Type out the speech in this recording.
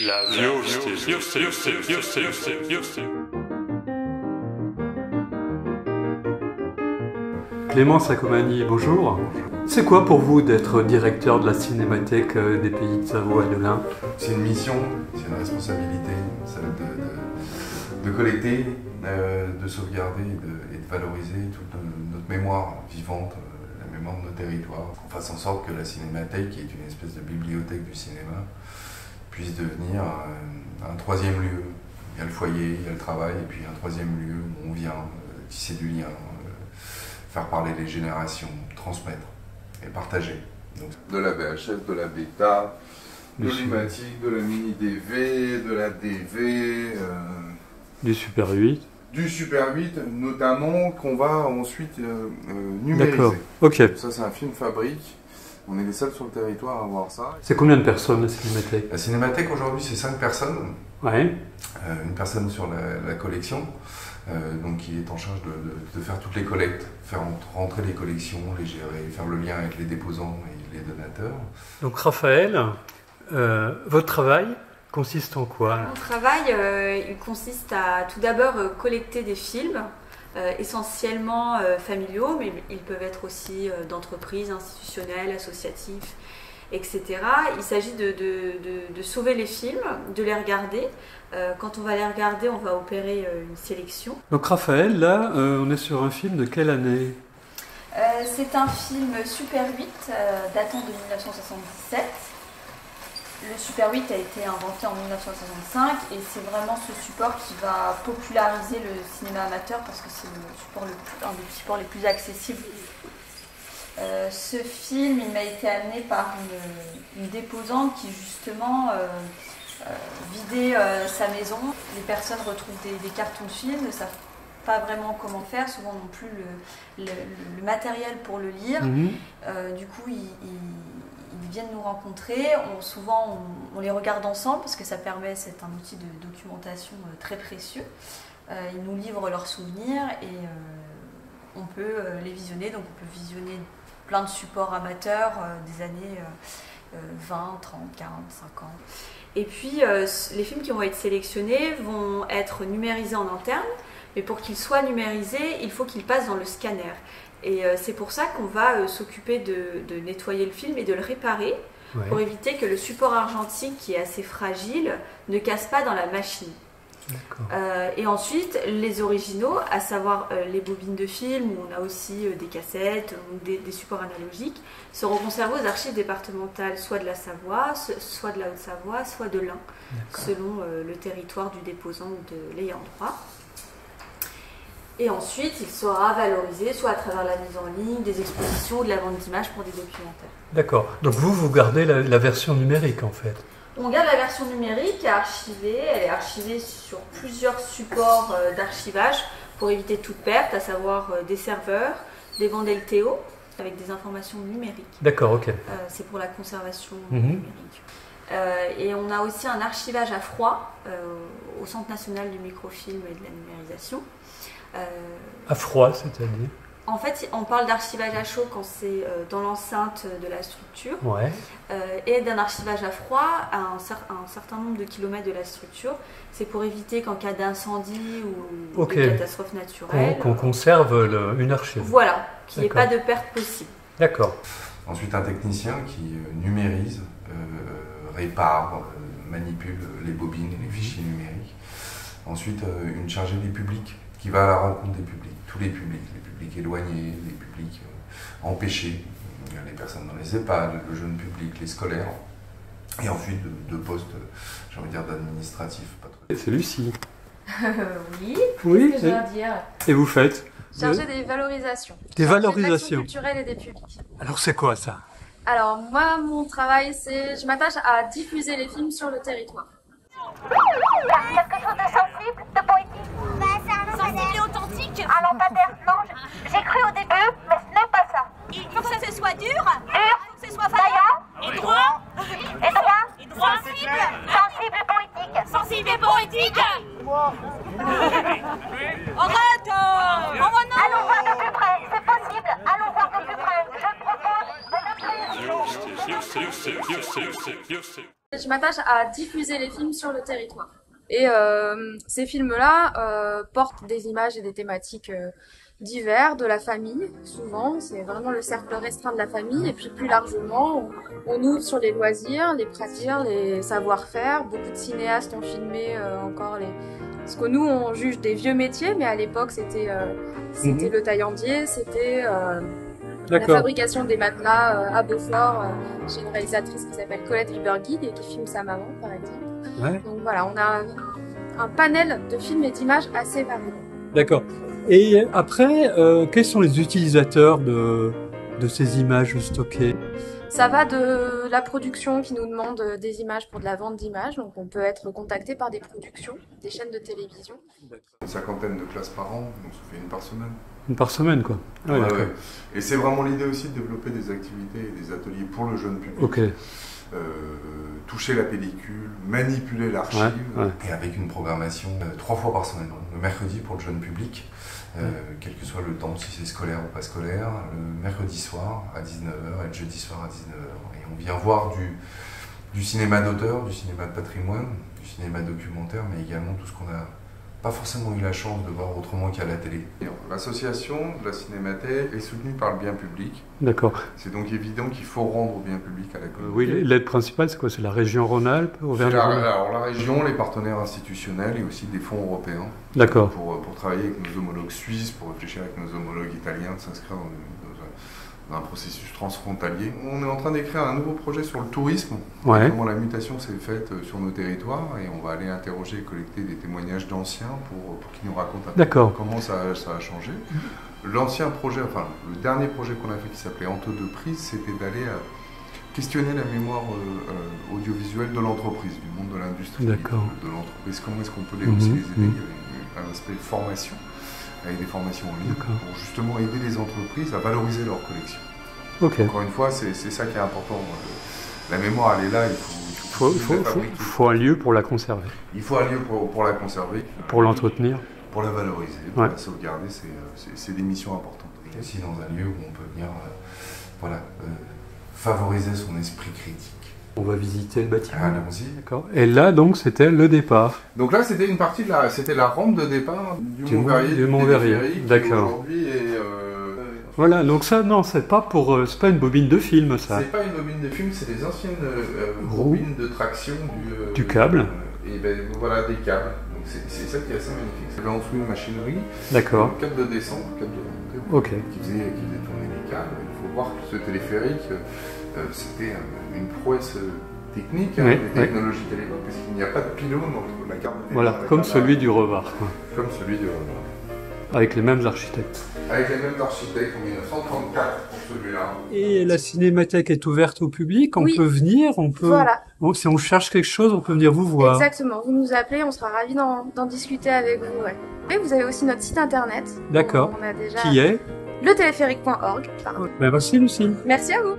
La Clément Sacomani, bonjour. C'est quoi pour vous d'être directeur de la Cinémathèque des Pays de Savoie de l'Ain? C'est une mission, c'est une responsabilité, celle de collecter, de sauvegarder et de valoriser toute notre mémoire vivante, la mémoire de nos territoires. Qu'on fasse en sorte que la Cinémathèque, qui est une espèce de bibliothèque du cinéma, puisse devenir un troisième lieu. Il y a le foyer, il y a le travail, et puis un troisième lieu où on vient tisser du lien, faire parler les générations, transmettre et partager. Donc, de la VHS, de la bêta, de l'Imatic, de la mini DV, de la DV, du Super 8. Du Super 8 notamment, qu'on va ensuite numériser. D'accord, ok. Ça c'est un film fabrique, on est les seuls sur le territoire à avoir ça. C'est combien de personnes la Cinémathèque? La Cinémathèque aujourd'hui c'est 5 personnes, Ouais. Une personne sur la collection, donc qui est en charge de faire toutes les collectes, faire rentrer les collections, les gérer, faire le lien avec les déposants et les donateurs. Donc Raphaël, votre travail consiste en quoi? Mon travail, il consiste à tout d'abord collecter des films, essentiellement familiaux, mais ils peuvent être aussi d'entreprises, institutionnelles, associatifs, etc. Il s'agit de sauver les films, de les regarder. Quand on va les regarder, on va opérer une sélection. Donc Raphaël, là, on est sur un film de quelle année? C'est un film Super 8 datant de 1977. Le Super 8 a été inventé en 1965 et c'est vraiment ce support qui va populariser le cinéma amateur parce que c'est un des supports les plus accessibles. Ce film, il m'a été amené par une déposante qui justement vidait sa maison. Les personnes retrouvent des cartons de films, ne savent pas vraiment comment faire, souvent non plus le matériel pour le lire. Du coup, ils viennent nous rencontrer. Souvent, on les regarde ensemble parce que ça permet, c'est un outil de documentation très précieux. Ils nous livrent leurs souvenirs et on peut les visionner. Donc, on peut visionner plein de supports amateurs des années 20, 30, 40, 50. Et puis, les films qui vont être sélectionnés vont être numérisés en interne, mais pour qu'ils soient numérisés, il faut qu'ils passent dans le scanner. Et c'est pour ça qu'on va s'occuper de nettoyer le film et de le réparer, ouais, pour éviter que le support argentique, qui est assez fragile, ne casse pas dans la machine. Et ensuite, les originaux, à savoir les bobines de film, où on a aussi des cassettes, ou des supports analogiques, seront conservés aux archives départementales, soit de la Savoie, soit de la Haute-Savoie, soit de l'Ain, selon le territoire du déposant ou de l'ayant droit. Et ensuite, il sera valorisé soit à travers la mise en ligne, des expositions ou de la vente d'images pour des documentaires. D'accord. Donc vous gardez la version numérique en fait? On garde la version numérique archivée. Elle est archivée sur plusieurs supports d'archivage pour éviter toute perte, à savoir des serveurs, des bandes LTO avec des informations numériques. D'accord, ok. C'est pour la conservation numérique. Et on a aussi un archivage à froid au Centre national du microfilm et de la numérisation. À froid, c'est-à-dire? En fait, on parle d'archivage à chaud quand c'est dans l'enceinte de la structure, ouais, et d'un archivage à froid à un certain nombre de kilomètres de la structure. C'est pour éviter qu'en cas d'incendie ou de catastrophe naturelle, qu'on conserve une archive. Voilà, qu'il n'y ait pas de perte possible. D'accord. Ensuite, un technicien qui numérise, répare, manipule les bobines et les fichiers numériques. Ensuite, une chargée des publics qui va à la rencontre des publics, tous les publics éloignés, les publics empêchés, les personnes dans les EHPAD, le jeune public, les scolaires, et ensuite de postes, j'ai envie de dire, d'administratifs. C'est Lucie. Oui, oui, qu'est-ce que je dois dire? Et vous faites? Chargée des valorisations. Des valorisations culturelles et des publics. Alors c'est quoi ça? Alors moi, mon travail, c'est je m'attache à diffuser les films sur le territoire. Quelque chose de sensible, de poétique. Sensible et authentique. Un lampadaire, non, j'ai cru au début, mais ce n'est pas ça. Il faut que ce soit dur, que ce soit vaillant, et droit, et droit, et droit, sensible et poétique. Sensible et poétique. Arrête, allons voir de plus près, c'est possible, allons voir de plus près. Je propose de le créer. Je m'attache à diffuser les films sur le territoire. Et ces films-là portent des images et des thématiques divers, de la famille, souvent. C'est vraiment le cercle restreint de la famille. Et puis plus largement, on ouvre sur les loisirs, les pratiques, les savoir-faire. Beaucoup de cinéastes ont filmé encore ce que nous, on juge des vieux métiers, mais à l'époque, c'était le taillandier, c'était la fabrication des matelas à Beaufort. J'ai une réalisatrice qui s'appelle Colette Riberguide et qui filme sa maman, par exemple. Ouais. Donc voilà, on a un panel de films et d'images assez variés. D'accord. Et après, quels sont les utilisateurs de ces images stockées? Ça va de la production qui nous demande des images pour de la vente d'images. Donc on peut être contacté par des productions, des chaînes de télévision. Une cinquantaine de classes par an, donc ça fait une par semaine. Une par semaine, quoi. Ah, ouais, Ouais. Et c'est vraiment l'idée aussi de développer des activités et des ateliers pour le jeune public. Ok. Toucher la pellicule, manipuler l'archive, et avec une programmation 3 fois par semaine. Le mercredi pour le jeune public, quel que soit le temps, si c'est scolaire ou pas scolaire, le mercredi soir à 19h et le jeudi soir à 19h. Et on vient voir du cinéma d'auteur, du cinéma de patrimoine, du cinéma documentaire, mais également tout ce qu'on n'a pas forcément eu la chance de voir autrement qu'à la télé. L'association de la Cinémathèque est soutenue par le bien public. D'accord. C'est donc évident qu'il faut rendre au bien public à la communauté. Oui, l'aide principale, c'est quoi? C'est la région Rhône-Alpes, Auvergne-Rhône-Alpes? Alors la région, les partenaires institutionnels et aussi des fonds européens. D'accord. Pour travailler avec nos homologues suisses, pour réfléchir avec nos homologues italiens, de s'inscrire dans un processus transfrontalier. On est en train d'écrire un nouveau projet sur le tourisme, comment la mutation s'est faite sur nos territoires, et on va aller interroger et collecter des témoignages d'anciens pour qu'ils nous racontent un peu comment ça a changé. L'ancien projet, enfin le dernier projet qu'on a fait qui s'appelait Entre deux prises, c'était d'aller questionner la mémoire audiovisuelle de l'entreprise, du monde de l'industrie, de l'entreprise. Comment est-ce qu'on peut les aussi les aider? Il y avait un aspect formation, avec des formations en ligne, pour justement aider les entreprises à valoriser leur collection. Encore une fois, c'est ça qui est important. La mémoire, elle est là, il faut un lieu pour la conserver. Il faut un lieu pour la conserver. Pour l'entretenir. Pour la valoriser, pour la sauvegarder, c'est des missions importantes. Et aussi dans un lieu où on peut venir favoriser son esprit critique. On va visiter le bâtiment. Allons-y. D'accord. Et là, donc, c'était le départ. Donc là, c'était une partie de c'était la rampe de départ du Mont-Verrier. D'accord. Aujourd'hui voilà, donc ça, non, c'est pas une bobine de film, ça. C'est pas une bobine de film, c'est des anciennes bobines de traction du câble. Et voilà, des câbles. Donc c'est ça qui est assez magnifique. C'est là en dessous une machinerie. D'accord. Un câble de descente, un câble de montée. Qui faisait tourner les câbles. Il faut voir que ce téléphérique, c'était une prouesse technique, des technologies à l'époque, parce qu'il n'y a pas de pylône entre la carte de voilà, comme celui du Revard. Comme celui du Revard. Avec les mêmes architectes. Avec les mêmes architectes en 1934 pour celui-là. Et la cinémathèque est ouverte au public, on peut venir, on peut... Voilà. Bon, si on cherche quelque chose, on peut venir vous voir. Exactement, vous nous appelez, on sera ravis d'en discuter avec vous. Et vous avez aussi notre site internet. D'accord. Qui est letéléphérique.org. Merci Lucille. Merci à vous.